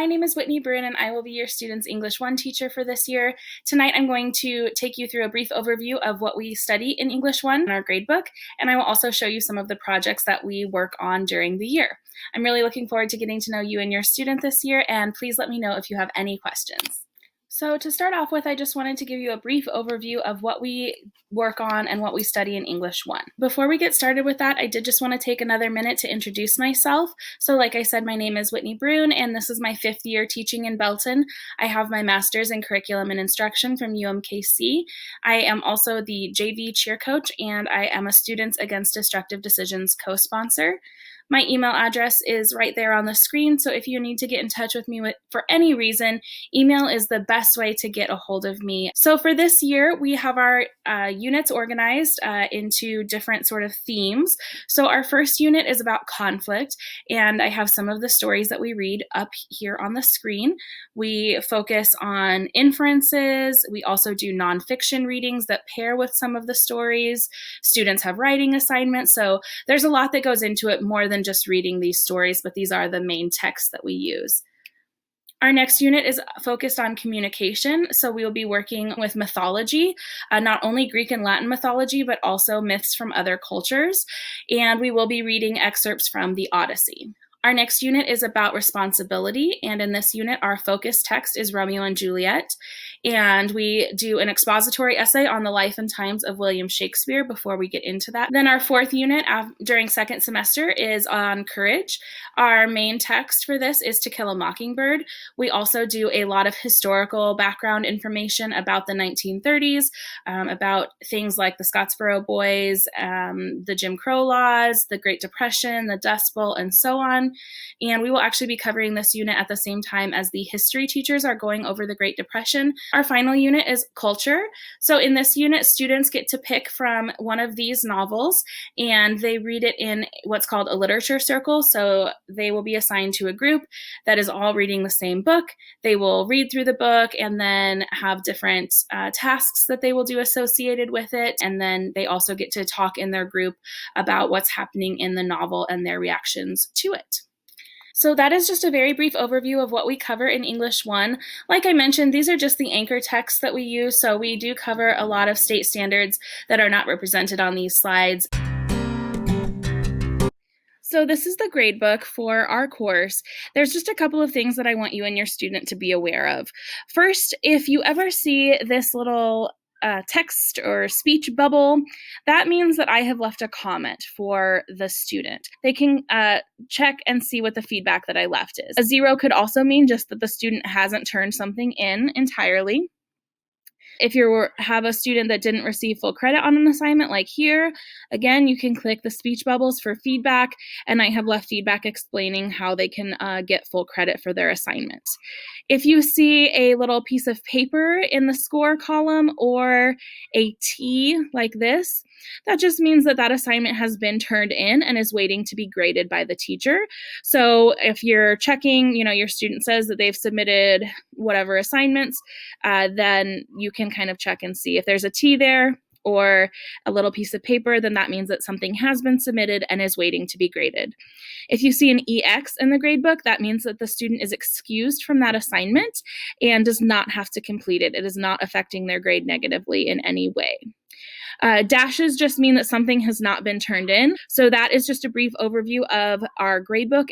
My name is Whitney Bruhn, and I will be your student's English 1 teacher for this year. Tonight, I'm going to take you through a brief overview of what we study in English 1 in our gradebook, and I will also show you some of the projects that we work on during the year. I'm really looking forward to getting to know you and your student this year, and please let me know if you have any questions. So to start off with, I just wanted to give you a brief overview of what we work on and what we study in English 1. Before we get started with that, I did just want to take another minute to introduce myself. So like I said, my name is Whitney Bruhn, and this is my 5th year teaching in Belton. I have my master's in curriculum and instruction from UMKC. I am also the JV cheer coach, and I am a Students Against Destructive Decisions co-sponsor. My email address is right there on the screen, so if you need to get in touch with me for any reason, email is the best way to get a hold of me. So for this year, we have our units organized into different sort of themes. So our first unit is about conflict, and I have some of the stories that we read up here on the screen. We focus on inferences. We also do nonfiction readings that pair with some of the stories. Students have writing assignments, so there's a lot that goes into it more than just reading these stories, but these are the main texts that we use. Our next unit is focused on communication, so we will be working with mythology, not only Greek and Latin mythology, but also myths from other cultures, and we will be reading excerpts from the Odyssey. Our next unit is about responsibility, and in this unit, our focus text is Romeo and Juliet, and we do an expository essay on the life and times of William Shakespeare before we get into that. Then our 4th unit during second semester is on courage. Our main text for this is To Kill a Mockingbird. We also do a lot of historical background information about the 1930s, about things like the Scottsboro Boys, the Jim Crow laws, the Great Depression, the Dust Bowl, and so on. And we will actually be covering this unit at the same time as the history teachers are going over the Great Depression. Our final unit is culture. So in this unit, students get to pick from one of these novels, and they read it in what's called a literature circle. So they will be assigned to a group that is all reading the same book. They will read through the book and then have different tasks that they will do associated with it. And then they also get to talk in their group about what's happening in the novel and their reactions to it. So that is just a very brief overview of what we cover in English 1. Like I mentioned, these are just the anchor texts that we use, so we do cover a lot of state standards that are not represented on these slides. So this is the gradebook for our course. There's just a couple of things that I want you and your student to be aware of. First, if you ever see this little text or speech bubble, that means that I have left a comment for the student. They can check and see what the feedback that I left is. A 0 could also mean just that the student hasn't turned something in entirely. If you have a student that didn't receive full credit on an assignment, like here, again, you can click the speech bubbles for feedback, and I have left feedback explaining how they can get full credit for their assignment. If you see a little piece of paper in the score column or a T like this, that just means that that assignment has been turned in and is waiting to be graded by the teacher. So if you're checking, your student says that they've submitted whatever assignments, then you can kind of check and see if there's a T there or a little piece of paper, then that means that something has been submitted and is waiting to be graded. If you see an EX in the gradebook, that means that the student is excused from that assignment and does not have to complete it. It is not affecting their grade negatively in any way. Dashes just mean that something has not been turned in. So that is just a brief overview of our gradebook.